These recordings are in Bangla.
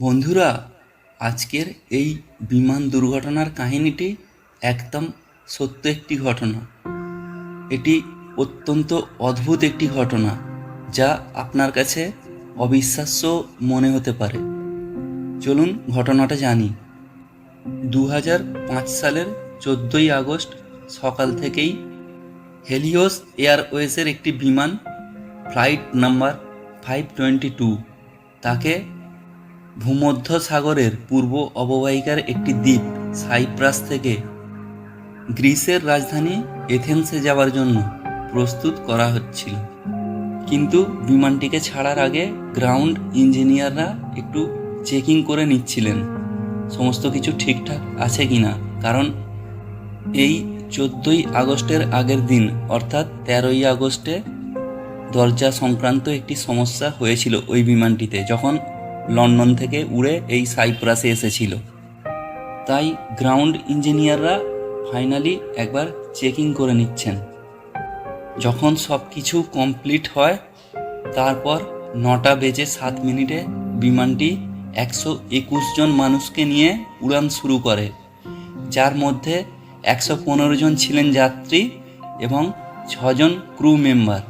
বন্ধুরা, আজকের এই বিমান দুর্ঘটনার কাহিনীটি একদম সত্য একটি ঘটনা। এটি অত্যন্ত অদ্ভুত একটি ঘটনা, যা আপনার কাছে অবিশ্বাস্য মনে হতে পারে। চলুন ঘটনাটা জানি। 2005 সালের 14ই আগস্ট সকাল থেকেই হেলিওস এয়ারওয়েজের একটি বিমান ফ্লাইট নাম্বার 522 তাকে ভূমধ্য সাগরের পূর্ব অববাহিকার একটি দ্বীপ সাইপ্রাস থেকে গ্রিসের রাজধানী এথেন্সে যাওয়ার জন্য প্রস্তুত করা হচ্ছিল। কিন্তু বিমানটিকে ছাড়ার আগে গ্রাউন্ড ইঞ্জিনিয়াররা একটু চেকিং করে নিচ্ছিলেন সমস্ত কিছু ঠিকঠাক আছে কিনা, কারণ এই 14ই আগস্টের আগের দিন অর্থাৎ 13ই আগস্টে দরজা সংক্রান্ত একটি সমস্যা হয়েছিল ওই বিমানটিতে, যখন লন্ডন থেকে উড়ে এই সাইপ্রাসে এসেছিল। তাই গ্রাউন্ড ইঞ্জিনিয়াররা ফাইনালি একবার চেকিং করে নিচ্ছেন। যখন সব কিছু কমপ্লিট হয়, তারপর 9:07 বিমানটি 121 জন মানুষকে নিয়ে উড়ান শুরু করে, যার মধ্যে 115 জন ছিলেন যাত্রী এবং 6 জন ক্রু মেম্বার।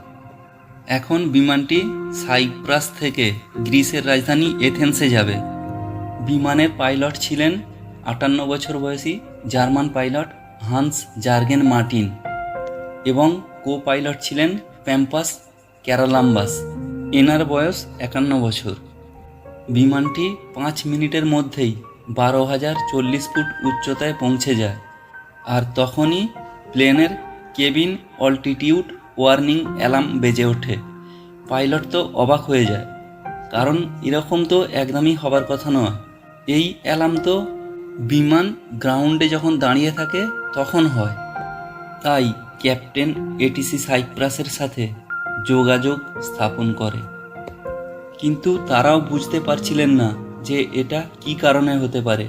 এখন বিমানটি সাইপ্রাস থেকে গ্রিসের রাজধানী এথেন্সে যাবে। বিমানের পাইলট ছিলেন 58 বছর বয়সী German pilot Hans Jurgen Martin এবং কো পাইলট ছিলেন প্যাম্পাস ক্যারালাম্বাস। এনার বয়স 51 বছর। বিমানটি 5 মিনিটের মধ্যেই 12,040 ফুট উচ্চতায় পৌঁছে যায়। আর তখনই প্লেনের কেবিন অল্টিটিউড ওয়ার্নিং অ্যালার্ম বেজে ওঠে। পাইলট তো অবাক হয়ে যায়, কারণ এরকম তো একদমই হবার কথা নয়। এই অ্যালার্ম তো বিমান গ্রাউন্ডে যখন দাঁড়িয়ে থাকে তখন হয়। তাই ক্যাপ্টেন এটিসি সাইপ্রাসের সাথে যোগাযোগ স্থাপন করে, কিন্তু তারাও বুঝতে পারছিলেন না যে এটা কি কারণে হতে পারে।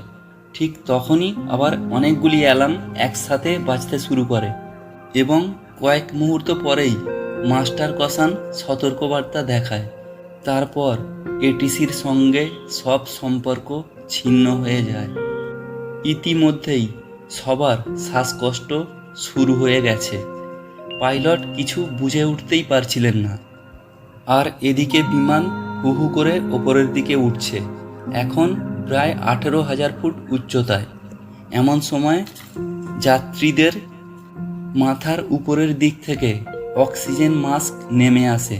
ঠিক তখনই আবার অনেকগুলি অ্যালার্ম একসাথে বাজতে শুরু করে এবং কয়েক মুহূর্ত পরেই মাস্টার কসান সতর্কবার্তা দেখায়। তারপর এটিসির সঙ্গে সব সম্পর্ক ছিন্ন হয়ে যায়। ইতিমধ্যেই সবার শ্বাসকষ্ট শুরু হয়ে গেছে। পাইলট কিছু বুঝে উঠতেই পারছিলেন না। আর এদিকে বিমান হু হু করে ওপরের দিকে উঠছে, এখন প্রায় 18,000 ফুট উচ্চতায়। এমন সময় যাত্রীদের মাথার উপরের দিক থেকে অক্সিজেন মাস্ক নেমে আসে।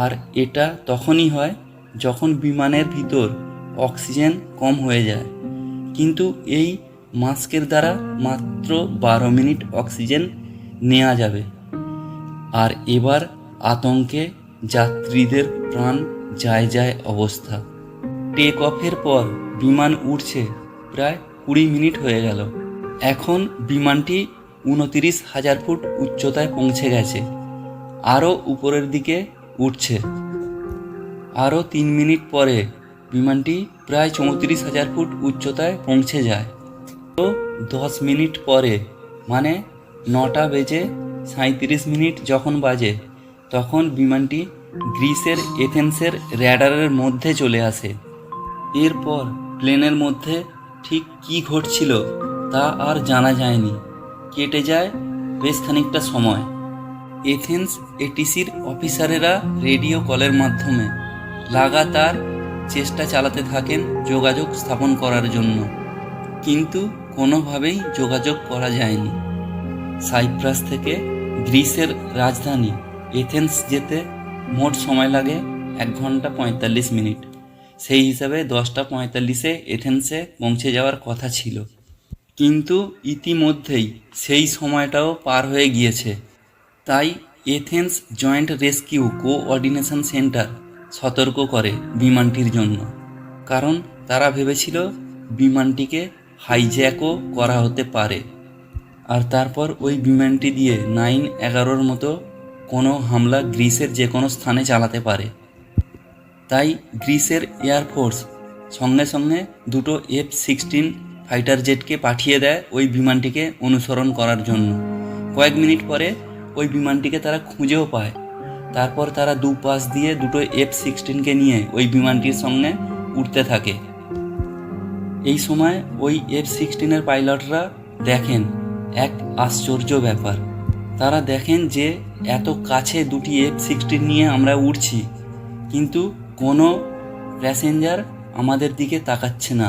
আর এটা তখনই হয় যখন বিমানের ভিতর অক্সিজেন কম হয়ে যায়। কিন্তু এই মাস্কের দ্বারা মাত্র 12 মিনিট অক্সিজেন নেওয়া যাবে। আর এবার আতঙ্কে যাত্রীদের প্রাণ যায় যায় অবস্থা। টেক অফের পর বিমান উড়ছে প্রায় 20 মিনিট হয়ে গেল। এখন বিমানটি 29,000 ফুট উচ্চতায় পৌঁছে গেছে, আরও উপরের দিকে উঠছে। আরও 3 মিনিট পরে বিমানটি প্রায় 34,000 ফুট উচ্চতায় পৌঁছে যায়। তো 10 মিনিট পরে, মানে 9:37 যখন বাজে, তখন বিমানটি গ্রিসের এথেন্সের র্যাডারের মধ্যে চলে আসে। এরপর প্লেনের মধ্যে ঠিক কী ঘটছিল তা আর জানা যায়নি। কেটে যায় বেশ খানিকটা সময়। এথেন্স এটিসির অফিসারেরা রেডিও কলের মাধ্যমে লাগাতার চেষ্টা চালাতে থাকেন যোগাযোগ স্থাপন করার জন্য, কিন্তু কোনোভাবেই যোগাযোগ করা যায়নি। সাইপ্রাস থেকে গ্রিসের রাজধানী এথেন্স যেতে মোট সময় লাগে 1 ঘন্টা 45 মিনিট। সেই হিসাবে 10:45 এথেন্সে পৌঁছে যাওয়ার কথা ছিল, কিন্তু ইতিমধ্যেই সেই সময়টাও পার হয়ে গিয়েছে। তাই Athens joint rescue coordination centre সতর্ক করে বিমানটির জন্য, কারণ তারা ভেবেছিল বিমানটিকে হাইজ্যাকও করা হতে পারে। আর তারপর ওই বিমানটি দিয়ে 9/11 মতো কোনো হামলা গ্রিসের যে কোনো স্থানে চালাতে পারে। তাই গ্রিসের এয়ারফোর্স সঙ্গে সঙ্গে 2টো F-16 ফাইটার জেটকে পাঠিয়ে দেয় ওই বিমানটিকে অনুসরণ করার জন্য। কয়েক মিনিট পরে ওই বিমানটিকে তারা খুঁজেও পায়। তারপর তারা দুপাশ দিয়ে 2টো F-16কে নিয়ে ওই বিমানটির সঙ্গে উঠতে থাকে। এই সময় ওই F-16 পাইলটরা দেখেন এক আশ্চর্য ব্যাপার। তারা দেখেন যে এত কাছে দুটি F-16 নিয়ে আমরা উড়ছি, কিন্তু কোনো প্যাসেঞ্জার আমাদের দিকে তাকাচ্ছে না।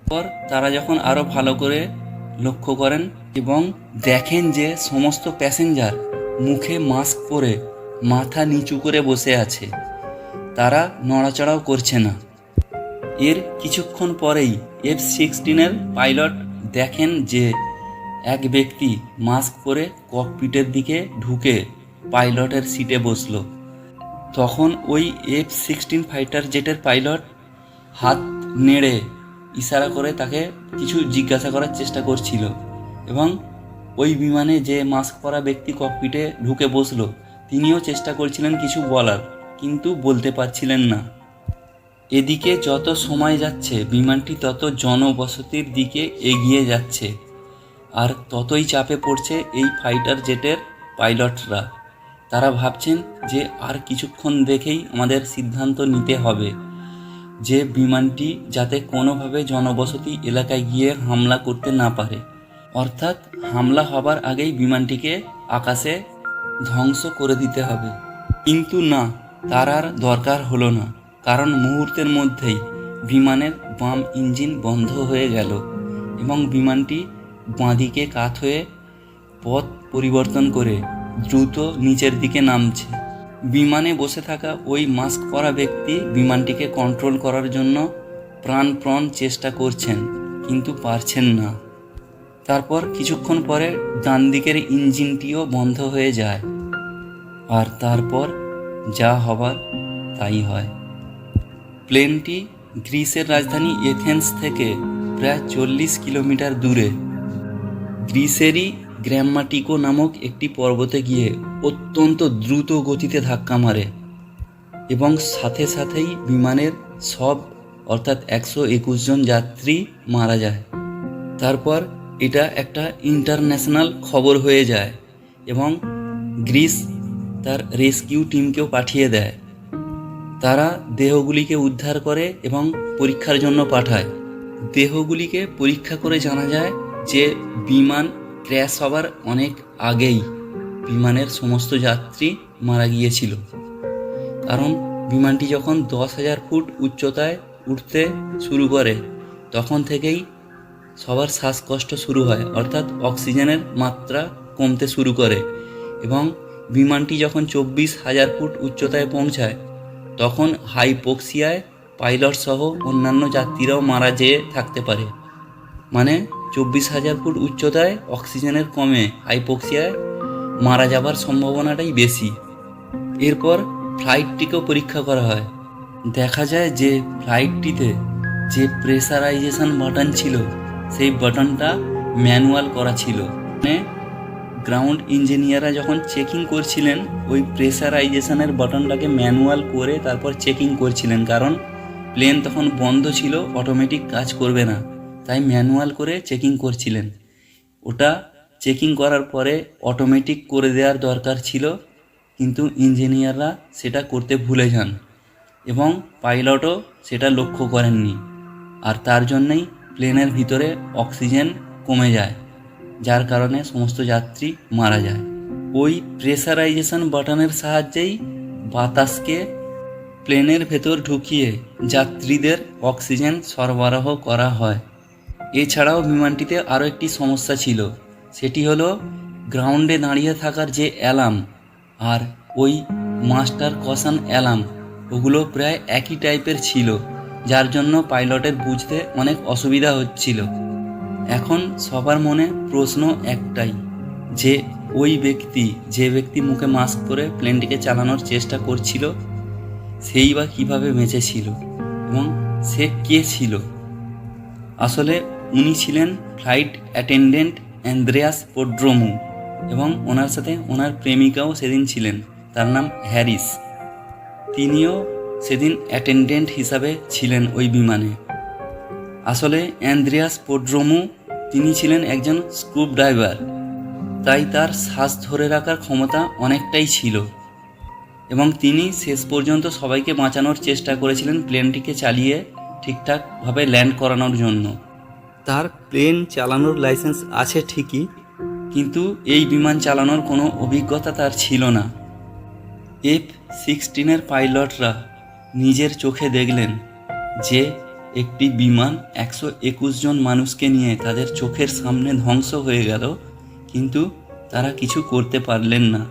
পর তারা যখন আরও ভালো করে লক্ষ্য করেন এবং দেখেন যে সমস্ত প্যাসেঞ্জার মুখে মাস্ক পরে মাথা নিচু করে বসে আছে, তারা নড়াচড়াও করছে না। এর কিছুক্ষণ পরেই F-16 পাইলট দেখেন যে এক ব্যক্তি মাস্ক পরে ককপিটের দিকে ঢুকে পাইলটের সিটে বসলো। তখন ওই F-16 ফাইটার জেটের পাইলট হাত নেড়ে ইশারা করে তাকে কিছু জিজ্ঞাসা করার চেষ্টা করছিল, এবং ওই বিমানে যে মাস্ক পরা ব্যক্তি ককপিটে ঢুকে বসলো তিনিও চেষ্টা করছিলেন কিছু বলার, কিন্তু বলতে পারছিলেন না। এদিকে যত সময় যাচ্ছে বিমানটি তত জনবসতির দিকে এগিয়ে যাচ্ছে, আর ততই চাপে পড়ছে এই ফাইটার জেটের পাইলটরা। তারা ভাবছেন যে আর কিছুক্ষণ দেখেই আমাদের সিদ্ধান্ত নিতে হবে যে বিমানটি যাতে কোনোভাবে জনবসতি এলাকায় গিয়ে হামলা করতে না পারে, অর্থাৎ হামলা হবার আগেই বিমানটিকে আকাশে ধ্বংস করে দিতে হবে। কিন্তু না, তার আর দরকার হলো না, কারণ মুহূর্তের মধ্যেই বিমানের বাম ইঞ্জিন বন্ধ হয়ে গেল এবং বিমানটি বাঁদিকে কাত হয়ে পথ পরিবর্তন করে দ্রুত নিচের দিকে নামছে। বিমানে বসে থাকা ওই মাস্ক পরা ব্যক্তি বিমানটিকে কন্ট্রোল করার জন্য প্রাণপণ চেষ্টা করছেন, কিন্তু পারছেন না। তারপর কিছুক্ষণ পরে ডান দিকের ইঞ্জিনটিও বন্ধ হয়ে যায়, আর তারপর যা হবার তাই হয়। প্লেনটি গ্রিসের রাজধানী এথেন্স থেকে প্রায় 40 কিলোমিটার দূরে গ্রিসেরই গ্র্যামাটিকো নামক একটি পর্বতে গিয়ে অত্যন্ত দ্রুত গতিতে ধাক্কা মারে এবং সাথে সাথেই বিমানের সব অর্থাৎ 121 জন যাত্রী মারা যায়। তারপর এটা একটা ইন্টারন্যাশনাল খবর হয়ে যায় এবং গ্রিস তার রেস্কিউ টিমকেও পাঠিয়ে দেয়। তারা দেহগুলিকে উদ্ধার করে এবং পরীক্ষার জন্য পাঠায়। দেহগুলিকে পরীক্ষা করে জানা যায় যে বিমান ক্র্যাশ হবার অনেক আগেই বিমানের সমস্ত যাত্রী মারা গিয়েছিল, কারণ বিমানটি যখন 10,000 ফুট উচ্চতায় উঠতে শুরু করে তখন থেকেই সবার শ্বাসকষ্ট শুরু হয়, অর্থাৎ অক্সিজেনের মাত্রা কমতে শুরু করে, এবং বিমানটি যখন 24,000 ফুট উচ্চতায় পৌঁছায় তখন হাইপোক্সিয়ায় পাইলট সহ অন্যান্য যাত্রীরাও মারা যেয়ে থাকতে পারে। মানে 24,000 ফুট উচ্চতায় অক্সিজেনের কমে হাইপোক্সিয়ায় মারা যাবার সম্ভাবনাটাই বেশি। এরপর ফ্লাইটটিকেও পরীক্ষা করা হয়। দেখা যায় যে ফ্লাইটটিতে যে প্রেসারাইজেশন বাটন ছিল সেই বাটনটা ম্যানুয়াল করা ছিল। মানে গ্রাউন্ড ইঞ্জিনিয়াররা যখন চেকিং করছিলেন ওই প্রেসারাইজেশনের বাটনটাকে ম্যানুয়াল করে তারপর চেকিং করছিলেন, কারণ প্লেন তখন বন্ধ ছিল, অটোমেটিক কাজ করবে না, তাই ম্যানুয়াল করে চেকিং করছিলেন। ওটা চেকিং করার পরে অটোমেটিক করে দেওয়ার দরকার ছিল, কিন্তু ইঞ্জিনিয়াররা সেটা করতে ভুলে যান এবং পাইলটও সেটা লক্ষ্য করেননি, আর তার জন্যই প্লেনের ভিতরে অক্সিজেন কমে যায়, যার কারণে সমস্ত যাত্রী মারা যায়। ওই প্রেসারাইজেশন বাটনের সাহায্যেই বাতাসকে প্লেনের ভেতর ঢুকিয়ে যাত্রীদের অক্সিজেন সরবরাহ করা হয়। এছাড়াও বিমানটিতে আরও একটি সমস্যা ছিল, সেটি হলো গ্রাউন্ডে দাঁড়িয়ে থাকার যে অ্যালার্ম আর ওই মাস্টার কশন অ্যালার্ম, ওগুলো প্রায় একই টাইপের ছিল, যার জন্য পাইলটের বুঝতে অনেক অসুবিধা হচ্ছিল। এখন সবার মনে প্রশ্ন একটাই, যে ওই ব্যক্তি যে ব্যক্তি মুখে মাস্ক পরে প্লেনটিকে চালানোর চেষ্টা করছিল সেই বা কীভাবে বেঁচেছিল এবং সে কে ছিল? আসলে উনি ছিলেন ফ্লাইট অ্যাটেন্ডেন্ট অ্যান্দ্রেয়াস পোড্রোমু, এবং ওনার সাথে ওনার প্রেমিকাও সেদিন ছিলেন, তার নাম হ্যারিস। তিনিও সেদিন অ্যাটেন্ডেন্ট হিসাবে ছিলেন ওই বিমানে। আসলে অ্যান্দ্রেয়াস পোড্রোমু তিনি ছিলেন একজন স্কুব ড্রাইভার, তাই তার শ্বাস ধরে রাখার ক্ষমতা অনেকটাই ছিল এবং তিনি শেষ পর্যন্ত সবাইকে বাঁচানোর চেষ্টা করেছিলেন প্লেনটিকে চালিয়ে ঠিকঠাকভাবে ল্যান্ড করানোর জন্য। তার প্লেন চালানোর লাইসেন্স আছে ঠিকই, কিন্তু এই বিমান চালানোর কোনো অভিজ্ঞতা তার ছিল না। F-16 পাইলটরা নিজের চোখে দেখলেন যে একটি বিমান 121 জন মানুষকে নিয়ে তাদের চোখের সামনে ধ্বংস হয়ে গেল, কিন্তু তারা কিছু করতে পারলেন না।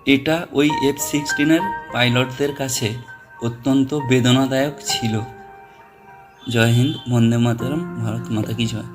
এটা ওই F-16 পাইলটদের কাছে অত্যন্ত বেদনাদায়ক ছিল। জয় হিন্দ, বন্দে মাতরম, ভারত মাতা কি জয়।